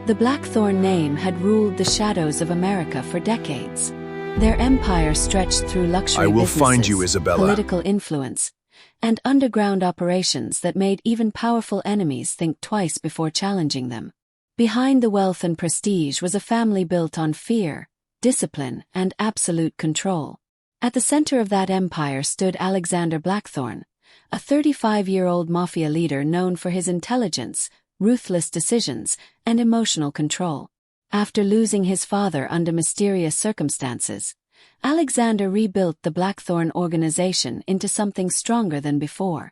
The Blackthorn name had ruled the shadows of America for decades. Their empire stretched through luxury I will businesses, find you, Isabella. political influence, and underground operations that made even powerful enemies think twice before challenging them. Behind the wealth and prestige was a family built on fear, discipline, and absolute control. At the center of that empire stood Alexander Blackthorn, a 35-year-old mafia leader known for his intelligence, ruthless decisions, and emotional control. After losing his father under mysterious circumstances, Alexander rebuilt the Blackthorn organization into something stronger than before.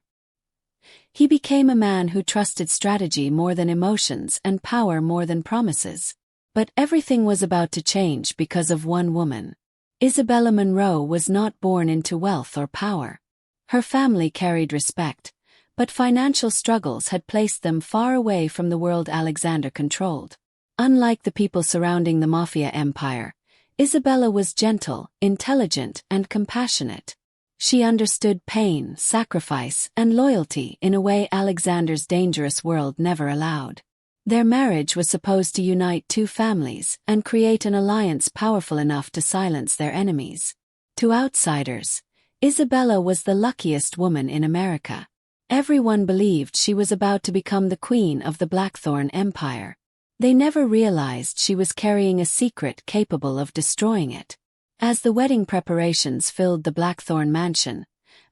He became a man who trusted strategy more than emotions and power more than promises. But everything was about to change because of one woman. Isabella Monroe was not born into wealth or power. Her family carried respect, but financial struggles had placed them far away from the world Alexander controlled. Unlike the people surrounding the Mafia empire, Isabella was gentle, intelligent, and compassionate. She understood pain, sacrifice, and loyalty in a way Alexander's dangerous world never allowed. Their marriage was supposed to unite two families and create an alliance powerful enough to silence their enemies. To outsiders, Isabella was the luckiest woman in America. Everyone believed she was about to become the queen of the Blackthorn Empire. They never realized she was carrying a secret capable of destroying it. As the wedding preparations filled the Blackthorn mansion,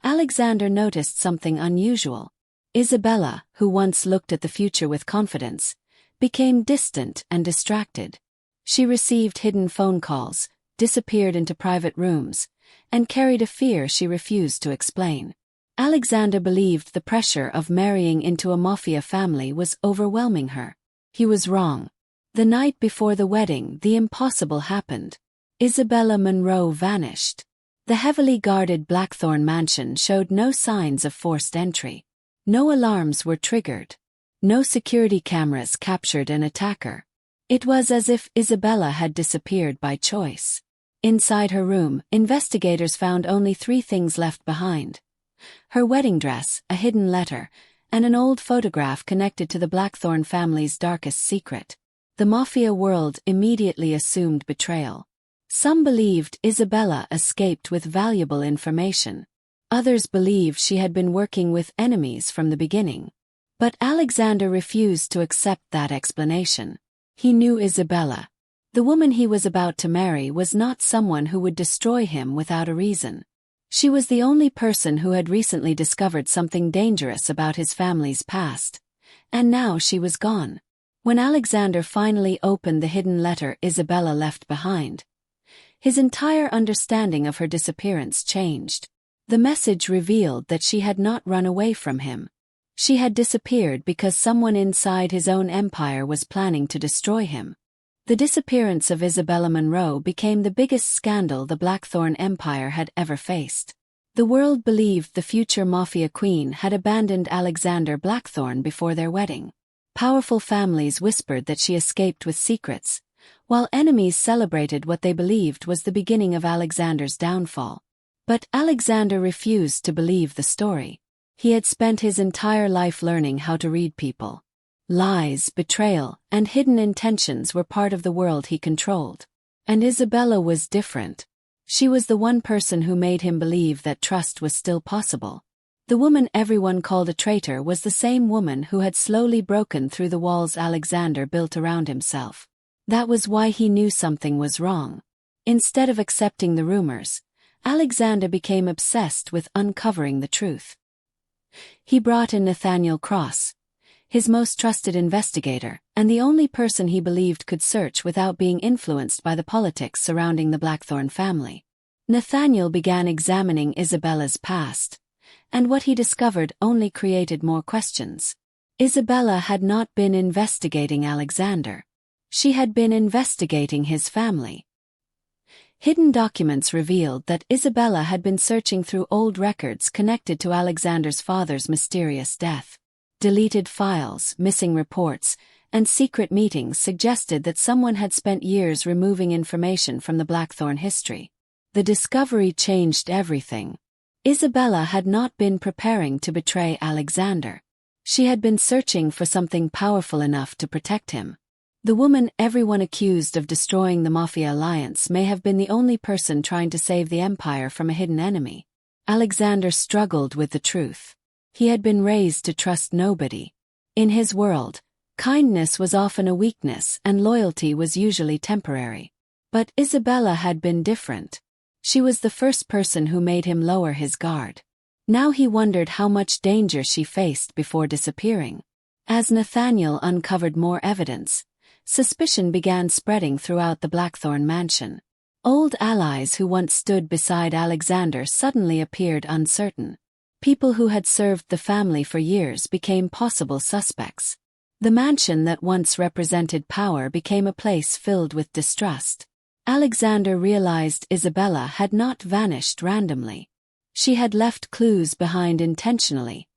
Alexander noticed something unusual. Isabella, who once looked at the future with confidence, became distant and distracted. She received hidden phone calls, disappeared into private rooms, and carried a fear she refused to explain. Alexander believed the pressure of marrying into a mafia family was overwhelming her. He was wrong. The night before the wedding, the impossible happened. Isabella Monroe vanished. The heavily guarded Blackthorn mansion showed no signs of forced entry. No alarms were triggered. No security cameras captured an attacker. It was as if Isabella had disappeared by choice. Inside her room, investigators found only 3 things left behind: her wedding dress, a hidden letter, and an old photograph connected to the Blackthorn family's darkest secret. The Mafia world immediately assumed betrayal. Some believed Isabella escaped with valuable information. Others believed she had been working with enemies from the beginning. But Alexander refused to accept that explanation. He knew Isabella. The woman he was about to marry was not someone who would destroy him without a reason. She was the only person who had recently discovered something dangerous about his family's past. And now she was gone. When Alexander finally opened the hidden letter Isabella left behind, his entire understanding of her disappearance changed. The message revealed that she had not run away from him. She had disappeared because someone inside his own empire was planning to destroy him. The disappearance of Isabella Monroe became the biggest scandal the Blackthorn Empire had ever faced. The world believed the future Mafia queen had abandoned Alexander Blackthorn before their wedding. Powerful families whispered that she escaped with secrets, while enemies celebrated what they believed was the beginning of Alexander's downfall. But Alexander refused to believe the story. He had spent his entire life learning how to read people. Lies, betrayal, and hidden intentions were part of the world he controlled. And Isabella was different. She was the one person who made him believe that trust was still possible. The woman everyone called a traitor was the same woman who had slowly broken through the walls Alexander built around himself. That was why he knew something was wrong. Instead of accepting the rumors, Alexander became obsessed with uncovering the truth. He brought in Nathaniel Cross, his most trusted investigator, and the only person he believed could search without being influenced by the politics surrounding the Blackthorn family. Nathaniel began examining Isabella's past, and what he discovered only created more questions. Isabella had not been investigating Alexander. She had been investigating his family. Hidden documents revealed that Isabella had been searching through old records connected to Alexander's father's mysterious death. Deleted files, missing reports, and secret meetings suggested that someone had spent years removing information from the Blackthorn history. The discovery changed everything. Isabella had not been preparing to betray Alexander. She had been searching for something powerful enough to protect him. The woman everyone accused of destroying the Mafia alliance may have been the only person trying to save the empire from a hidden enemy. Alexander struggled with the truth. He had been raised to trust nobody. In his world, kindness was often a weakness and loyalty was usually temporary. But Isabella had been different. She was the first person who made him lower his guard. Now he wondered how much danger she faced before disappearing. As Nathaniel uncovered more evidence, suspicion began spreading throughout the Blackthorn mansion. Old allies who once stood beside Alexander suddenly appeared uncertain. People who had served the family for years became possible suspects. The mansion that once represented power became a place filled with distrust. Alexander realized Isabella had not vanished randomly. She had left clues behind intentionally,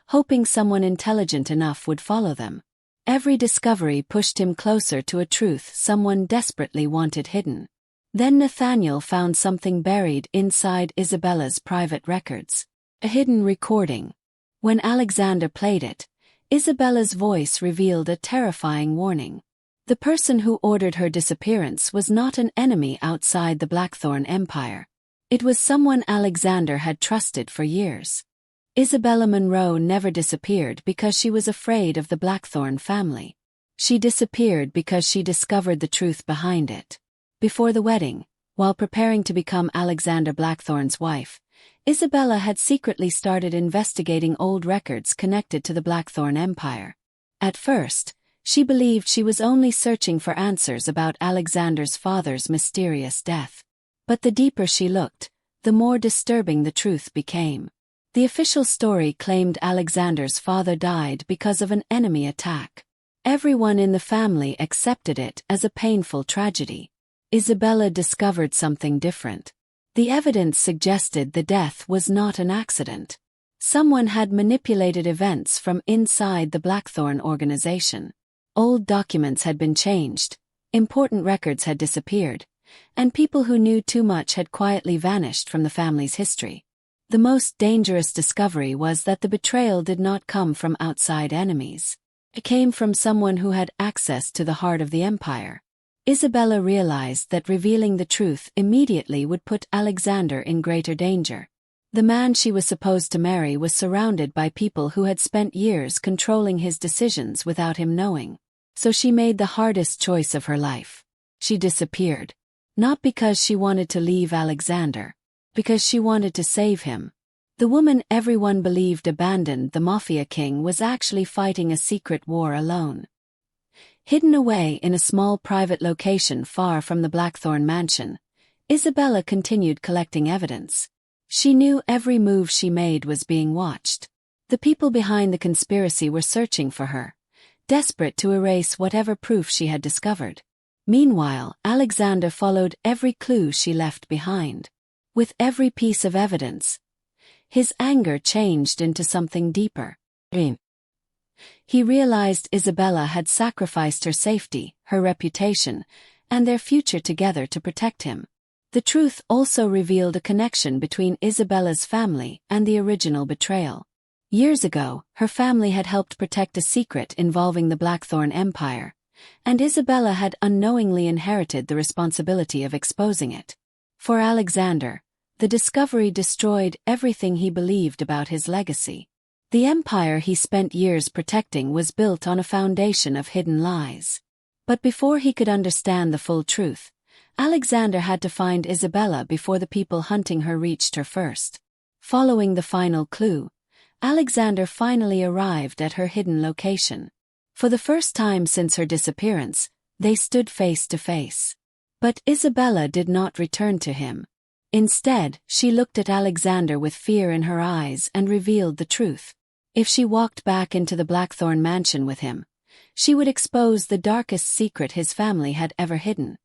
hoping someone intelligent enough would follow them. Every discovery pushed him closer to a truth someone desperately wanted hidden. Then Nathaniel found something buried inside Isabella's private records. A hidden recording. When Alexander played it, Isabella's voice revealed a terrifying warning. The person who ordered her disappearance was not an enemy outside the Blackthorn Empire. It was someone Alexander had trusted for years. Isabella Monroe never disappeared because she was afraid of the Blackthorn family. She disappeared because she discovered the truth behind it. Before the wedding, while preparing to become Alexander Blackthorn's wife, Isabella had secretly started investigating old records connected to the Blackthorn Empire. At first, she believed she was only searching for answers about Alexander's father's mysterious death. But the deeper she looked, the more disturbing the truth became. The official story claimed Alexander's father died because of an enemy attack. Everyone in the family accepted it as a painful tragedy. Isabella discovered something different. The evidence suggested the death was not an accident. Someone had manipulated events from inside the Blackthorn organization. Old documents had been changed, important records had disappeared, and people who knew too much had quietly vanished from the family's history. The most dangerous discovery was that the betrayal did not come from outside enemies. It came from someone who had access to the heart of the empire. Isabella realized that revealing the truth immediately would put Alexander in greater danger. The man she was supposed to marry was surrounded by people who had spent years controlling his decisions without him knowing. So she made the hardest choice of her life. She disappeared. Not because she wanted to leave Alexander. Because she wanted to save him. The woman everyone believed abandoned the Mafia king was actually fighting a secret war alone. Hidden away in a small private location far from the Blackthorn mansion, Isabella continued collecting evidence. She knew every move she made was being watched. The people behind the conspiracy were searching for her, desperate to erase whatever proof she had discovered. Meanwhile, Alexander followed every clue she left behind. With every piece of evidence, his anger changed into something deeper. He realized Isabella had sacrificed her safety, her reputation, and their future together to protect him. The truth also revealed a connection between Isabella's family and the original betrayal. Years ago, her family had helped protect a secret involving the Blackthorn Empire, and Isabella had unknowingly inherited the responsibility of exposing it. For Alexander, the discovery destroyed everything he believed about his legacy. The empire he spent years protecting was built on a foundation of hidden lies. But before he could understand the full truth, Alexander had to find Isabella before the people hunting her reached her first. Following the final clue, Alexander finally arrived at her hidden location. For the first time since her disappearance, they stood face to face. But Isabella did not return to him. Instead, she looked at Alexander with fear in her eyes and revealed the truth. If she walked back into the Blackthorn mansion with him, she would expose the darkest secret his family had ever hidden.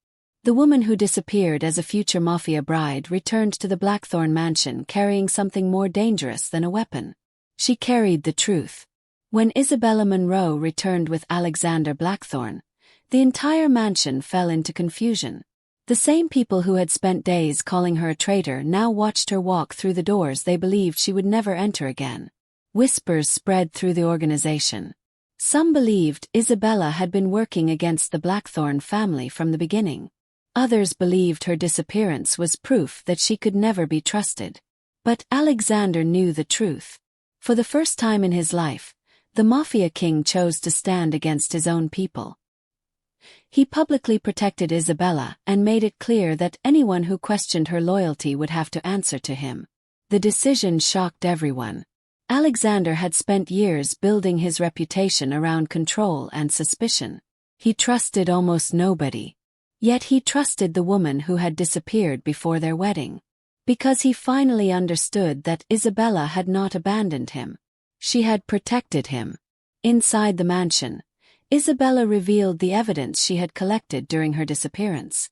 The woman who disappeared as a future Mafia bride returned to the Blackthorn mansion carrying something more dangerous than a weapon. She carried the truth. When Isabella Monroe returned with Alexander Blackthorn, the entire mansion fell into confusion. The same people who had spent days calling her a traitor now watched her walk through the doors they believed she would never enter again. Whispers spread through the organization. Some believed Isabella had been working against the Blackthorn family from the beginning. Others believed her disappearance was proof that she could never be trusted. But Alexander knew the truth. For the first time in his life, the Mafia king chose to stand against his own people. He publicly protected Isabella and made it clear that anyone who questioned her loyalty would have to answer to him. The decision shocked everyone. Alexander had spent years building his reputation around control and suspicion. He trusted almost nobody. Yet he trusted the woman who had disappeared before their wedding. Because he finally understood that Isabella had not abandoned him. She had protected him. Inside the mansion, Isabella revealed the evidence she had collected during her disappearance.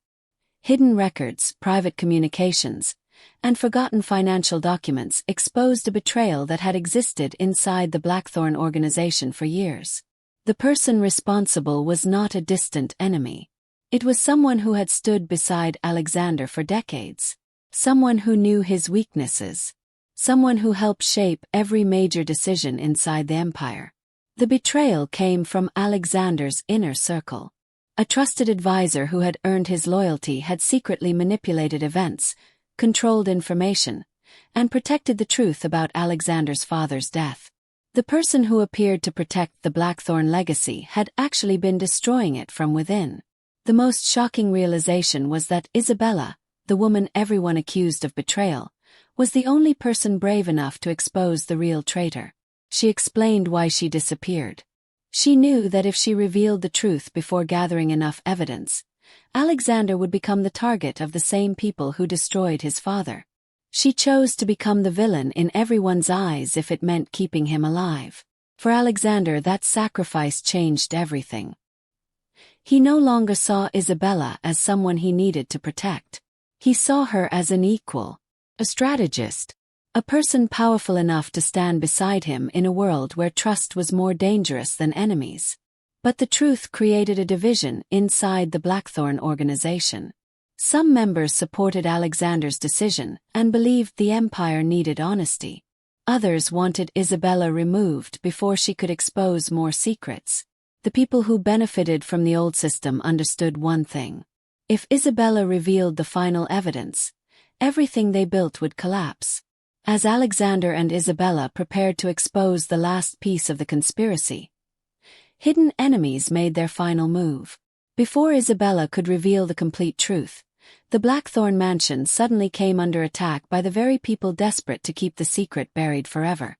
Hidden records, private communications, and forgotten financial documents exposed a betrayal that had existed inside the Blackthorn organization for years. The person responsible was not a distant enemy. It was someone who had stood beside Alexander for decades. Someone who knew his weaknesses. Someone who helped shape every major decision inside the empire. The betrayal came from Alexander's inner circle. A trusted advisor who had earned his loyalty had secretly manipulated events, controlled information, and protected the truth about Alexander's father's death. The person who appeared to protect the Blackthorn legacy had actually been destroying it from within. The most shocking realization was that Isabella, the woman everyone accused of betrayal, was the only person brave enough to expose the real traitor. She explained why she disappeared. She knew that if she revealed the truth before gathering enough evidence, Alexander would become the target of the same people who destroyed his father. She chose to become the villain in everyone's eyes if it meant keeping him alive. For Alexander, that sacrifice changed everything. He no longer saw Isabella as someone he needed to protect. He saw her as an equal, a strategist, a person powerful enough to stand beside him in a world where trust was more dangerous than enemies. But the truth created a division inside the Blackthorn organization. Some members supported Alexander's decision and believed the empire needed honesty. Others wanted Isabella removed before she could expose more secrets. The people who benefited from the old system understood one thing. If Isabella revealed the final evidence, everything they built would collapse. As Alexander and Isabella prepared to expose the last piece of the conspiracy, hidden enemies made their final move. Before Isabella could reveal the complete truth, the Blackthorn mansion suddenly came under attack by the very people desperate to keep the secret buried forever.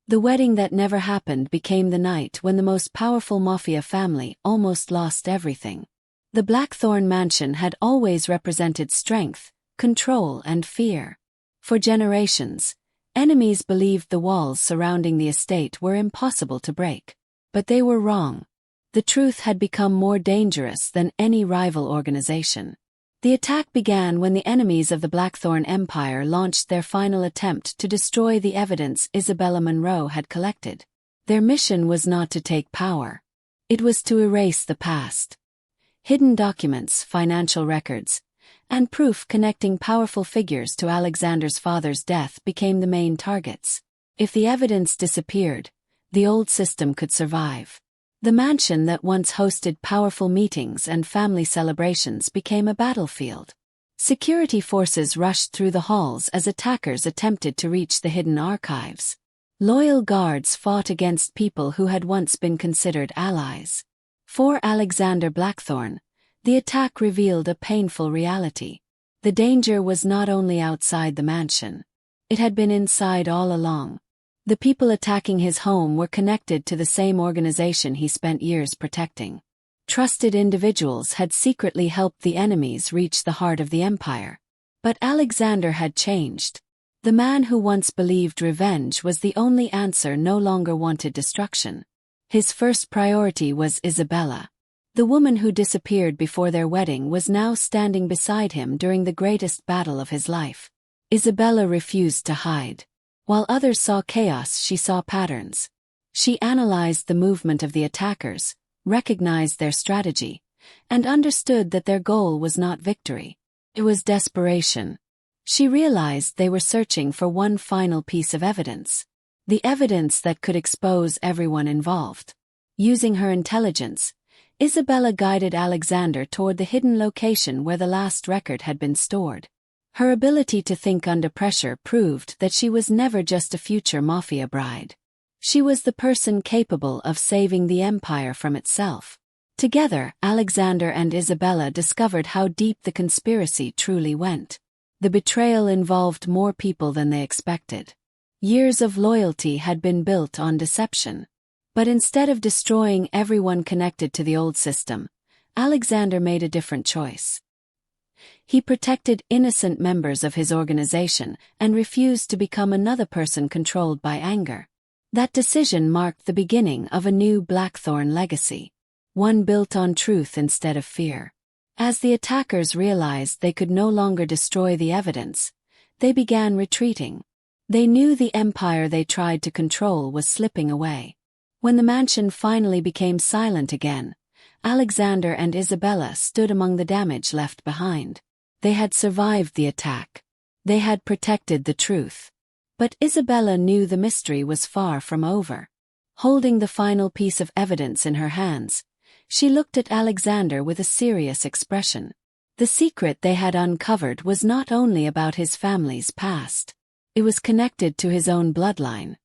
The wedding that never happened became the night when the most powerful Mafia family almost lost everything. The Blackthorn mansion had always represented strength, control, and fear. For generations, enemies believed the walls surrounding the estate were impossible to break. But they were wrong. The truth had become more dangerous than any rival organization. The attack began when the enemies of the Blackthorn Empire launched their final attempt to destroy the evidence Isabella Monroe had collected. Their mission was not to take power. It was to erase the past. Hidden documents, financial records, and proof connecting powerful figures to Alexander's father's death became the main targets. If the evidence disappeared, the old system could survive. The mansion that once hosted powerful meetings and family celebrations became a battlefield. Security forces rushed through the halls as attackers attempted to reach the hidden archives. Loyal guards fought against people who had once been considered allies. For Alexander Blackthorn, the attack revealed a painful reality. The danger was not only outside the mansion. It had been inside all along. The people attacking his home were connected to the same organization he spent years protecting. Trusted individuals had secretly helped the enemies reach the heart of the empire. But Alexander had changed. The man who once believed revenge was the only answer no longer wanted destruction. His first priority was Isabella. The woman who disappeared before their wedding was now standing beside him during the greatest battle of his life. Isabella refused to hide. While others saw chaos, she saw patterns. She analyzed the movement of the attackers, recognized their strategy, and understood that their goal was not victory. It was desperation. She realized they were searching for one final piece of evidence. The evidence that could expose everyone involved. Using her intelligence, Isabella guided Alexander toward the hidden location where the last record had been stored. Her ability to think under pressure proved that she was never just a future Mafia bride. She was the person capable of saving the empire from itself. Together, Alexander and Isabella discovered how deep the conspiracy truly went. The betrayal involved more people than they expected. Years of loyalty had been built on deception. But instead of destroying everyone connected to the old system, Alexander made a different choice. He protected innocent members of his organization and refused to become another person controlled by anger. That decision marked the beginning of a new Blackthorn legacy, one built on truth instead of fear. As the attackers realized they could no longer destroy the evidence, they began retreating. They knew the empire they tried to control was slipping away. When the mansion finally became silent again, Alexander and Isabella stood among the damage left behind. They had survived the attack. They had protected the truth. But Isabella knew the mystery was far from over. Holding the final piece of evidence in her hands, she looked at Alexander with a serious expression. The secret they had uncovered was not only about his family's past. It was connected to his own bloodline.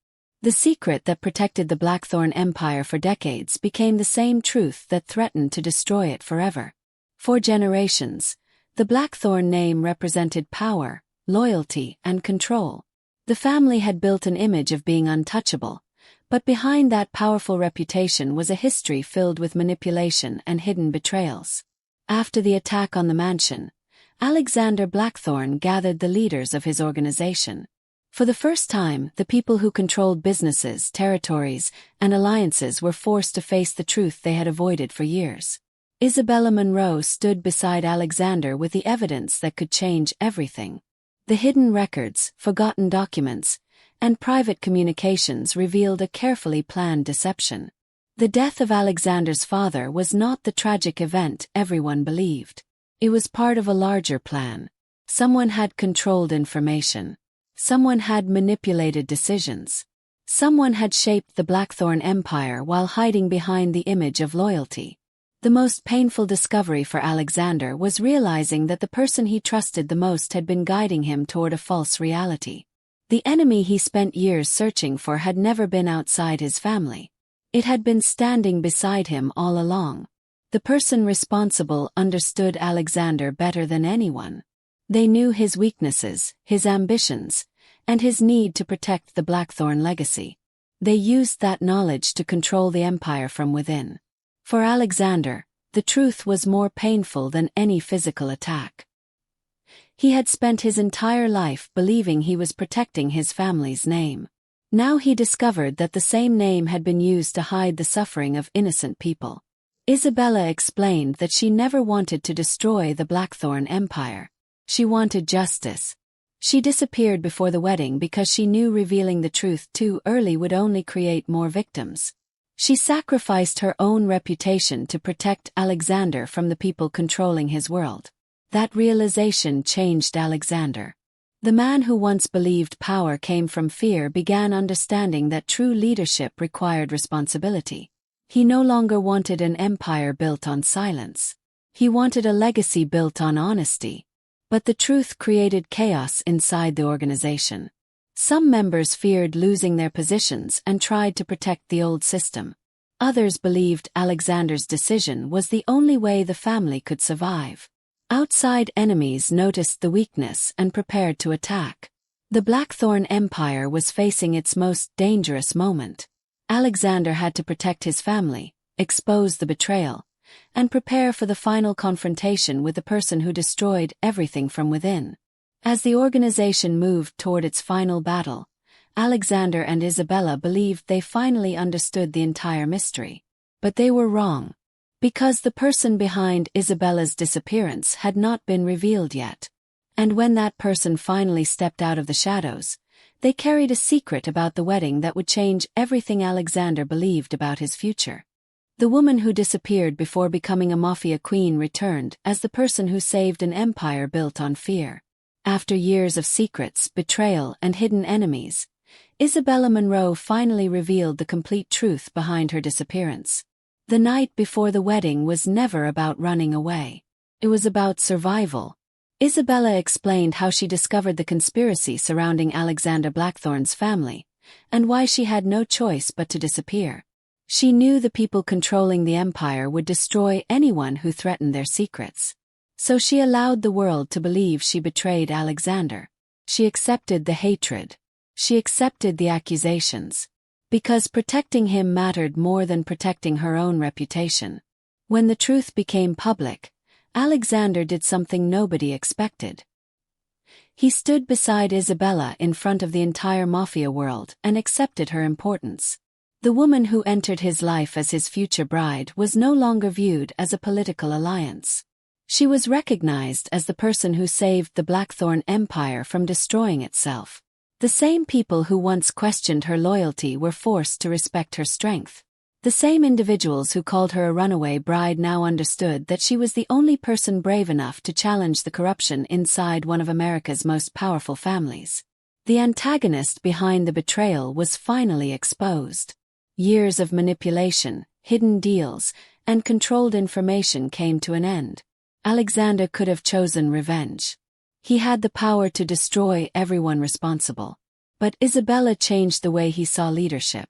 The secret that protected the Blackthorn Empire for decades became the same truth that threatened to destroy it forever. For generations, the Blackthorn name represented power, loyalty, and control. The family had built an image of being untouchable, but behind that powerful reputation was a history filled with manipulation and hidden betrayals. After the attack on the mansion, Alexander Blackthorn gathered the leaders of his organization. For the first time, the people who controlled businesses, territories, and alliances were forced to face the truth they had avoided for years. Isabella Monroe stood beside Alexander with the evidence that could change everything. The hidden records, forgotten documents, and private communications revealed a carefully planned deception. The death of Alexander's father was not the tragic event everyone believed. It was part of a larger plan. Someone had controlled information. Someone had manipulated decisions. Someone had shaped the Blackthorn Empire while hiding behind the image of loyalty. The most painful discovery for Alexander was realizing that the person he trusted the most had been guiding him toward a false reality. The enemy he spent years searching for had never been outside his family. It had been standing beside him all along. The person responsible understood Alexander better than anyone. They knew his weaknesses, his ambitions, and his need to protect the Blackthorn legacy. They used that knowledge to control the empire from within. For Alexander, the truth was more painful than any physical attack. He had spent his entire life believing he was protecting his family's name. Now he discovered that the same name had been used to hide the suffering of innocent people. Isabella explained that she never wanted to destroy the Blackthorn Empire. She wanted justice. She disappeared before the wedding because she knew revealing the truth too early would only create more victims. She sacrificed her own reputation to protect Alexander from the people controlling his world. That realization changed Alexander. The man who once believed power came from fear began understanding that true leadership required responsibility. He no longer wanted an empire built on silence. He wanted a legacy built on honesty. But the truth created chaos inside the organization. Some members feared losing their positions and tried to protect the old system. Others believed Alexander's decision was the only way the family could survive. Outside enemies noticed the weakness and prepared to attack. The Blackthorn Empire was facing its most dangerous moment. Alexander had to protect his family, expose the betrayal, and prepare for the final confrontation with the person who destroyed everything from within. As the organization moved toward its final battle, Alexander and Isabella believed they finally understood the entire mystery. But they were wrong. Because the person behind Isabella's disappearance had not been revealed yet. And when that person finally stepped out of the shadows, they carried a secret about the wedding that would change everything Alexander believed about his future. The woman who disappeared before becoming a Mafia queen returned as the person who saved an empire built on fear. After years of secrets, betrayal, and hidden enemies, Isabella Monroe finally revealed the complete truth behind her disappearance. The night before the wedding was never about running away. It was about survival. Isabella explained how she discovered the conspiracy surrounding Alexander Blackthorne's family, and why she had no choice but to disappear. She knew the people controlling the empire would destroy anyone who threatened their secrets. So she allowed the world to believe she betrayed Alexander. She accepted the hatred. She accepted the accusations. Because protecting him mattered more than protecting her own reputation. When the truth became public, Alexander did something nobody expected. He stood beside Isabella in front of the entire Mafia world and accepted her importance. The woman who entered his life as his future bride was no longer viewed as a political alliance. She was recognized as the person who saved the Blackthorne Empire from destroying itself. The same people who once questioned her loyalty were forced to respect her strength. The same individuals who called her a runaway bride now understood that she was the only person brave enough to challenge the corruption inside one of America's most powerful families. The antagonist behind the betrayal was finally exposed. Years of manipulation, hidden deals, and controlled information came to an end. Alexander could have chosen revenge. He had the power to destroy everyone responsible. But Isabella changed the way he saw leadership.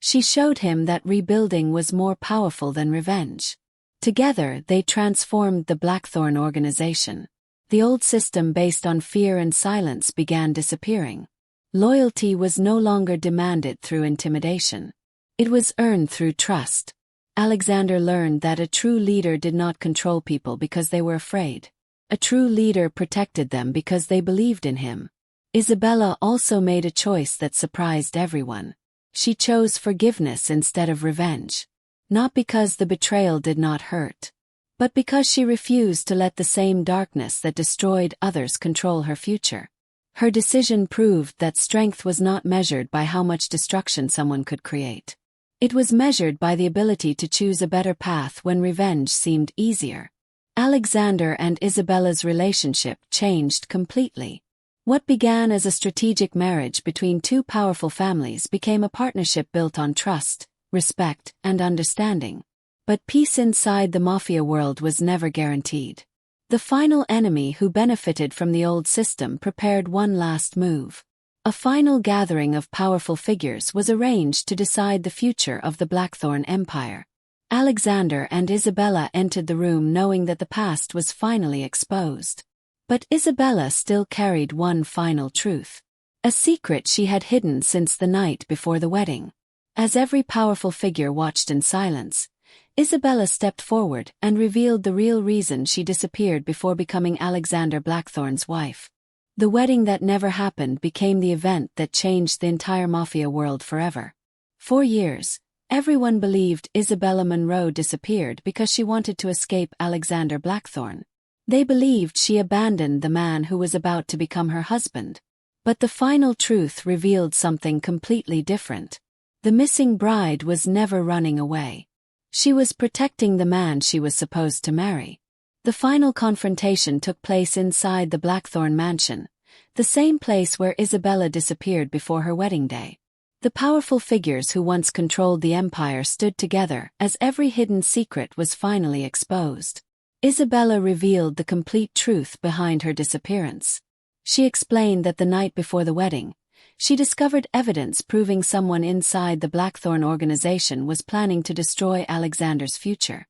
She showed him that rebuilding was more powerful than revenge. Together, they transformed the Blackthorne organization. The old system based on fear and silence began disappearing. Loyalty was no longer demanded through intimidation. It was earned through trust. Alexander learned that a true leader did not control people because they were afraid. A true leader protected them because they believed in him. Isabella also made a choice that surprised everyone. She chose forgiveness instead of revenge. Not because the betrayal did not hurt, but because she refused to let the same darkness that destroyed others control her future. Her decision proved that strength was not measured by how much destruction someone could create. It was measured by the ability to choose a better path when revenge seemed easier. Alexander and Isabella's relationship changed completely. What began as a strategic marriage between two powerful families became a partnership built on trust, respect, and understanding. But peace inside the Mafia world was never guaranteed. The final enemy who benefited from the old system prepared one last move. A final gathering of powerful figures was arranged to decide the future of the Blackthorne Empire. Alexander and Isabella entered the room knowing that the past was finally exposed. But Isabella still carried one final truth. A secret she had hidden since the night before the wedding. As every powerful figure watched in silence, Isabella stepped forward and revealed the real reason she disappeared before becoming Alexander Blackthorne's wife. The wedding that never happened became the event that changed the entire Mafia world forever. For years, everyone believed Isabella Monroe disappeared because she wanted to escape Alexander Blackthorne. They believed she abandoned the man who was about to become her husband. But the final truth revealed something completely different. The missing bride was never running away. She was protecting the man she was supposed to marry. The final confrontation took place inside the Blackthorne mansion, the same place where Isabella disappeared before her wedding day. The powerful figures who once controlled the empire stood together as every hidden secret was finally exposed. Isabella revealed the complete truth behind her disappearance. She explained that the night before the wedding, she discovered evidence proving someone inside the Blackthorne organization was planning to destroy Alexander's future.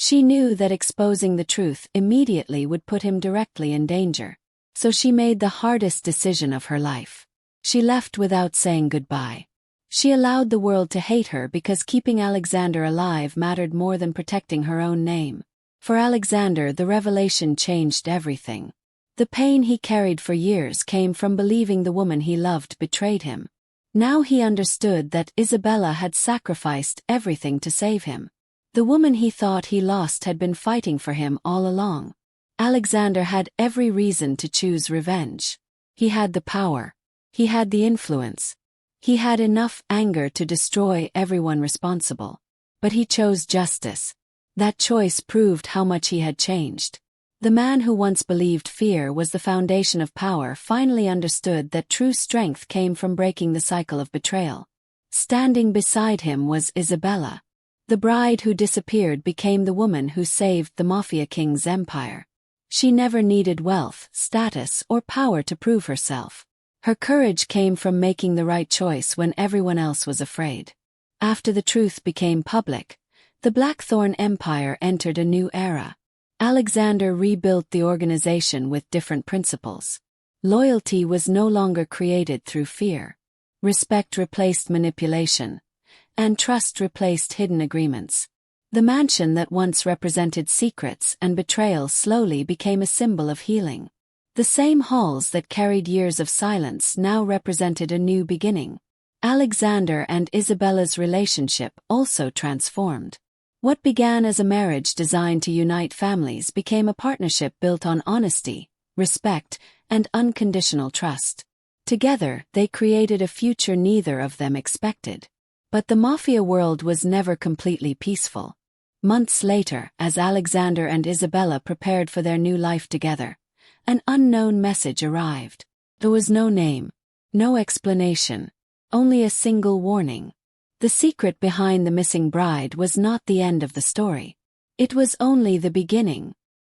She knew that exposing the truth immediately would put him directly in danger. So she made the hardest decision of her life. She left without saying goodbye. She allowed the world to hate her because keeping Alexander alive mattered more than protecting her own name. For Alexander, the revelation changed everything. The pain he carried for years came from believing the woman he loved betrayed him. Now he understood that Isabella had sacrificed everything to save him. The woman he thought he lost had been fighting for him all along. Alexander had every reason to choose revenge. He had the power. He had the influence. He had enough anger to destroy everyone responsible. But he chose justice. That choice proved how much he had changed. The man who once believed fear was the foundation of power finally understood that true strength came from breaking the cycle of betrayal. Standing beside him was Isabella. The bride who disappeared became the woman who saved the Mafia king's empire. She never needed wealth, status, or power to prove herself. Her courage came from making the right choice when everyone else was afraid. After the truth became public, the Blackthorn Empire entered a new era. Alexander rebuilt the organization with different principles. Loyalty was no longer created through fear. Respect replaced manipulation, and trust replaced hidden agreements. The mansion that once represented secrets and betrayal slowly became a symbol of healing. The same halls that carried years of silence now represented a new beginning. Alexander and Isabella's relationship also transformed. What began as a marriage designed to unite families became a partnership built on honesty, respect, and unconditional trust. Together, they created a future neither of them expected. But the Mafia world was never completely peaceful. Months later, as Alexander and Isabella prepared for their new life together, an unknown message arrived. There was no name, no explanation, only a single warning. The secret behind the missing bride was not the end of the story. It was only the beginning.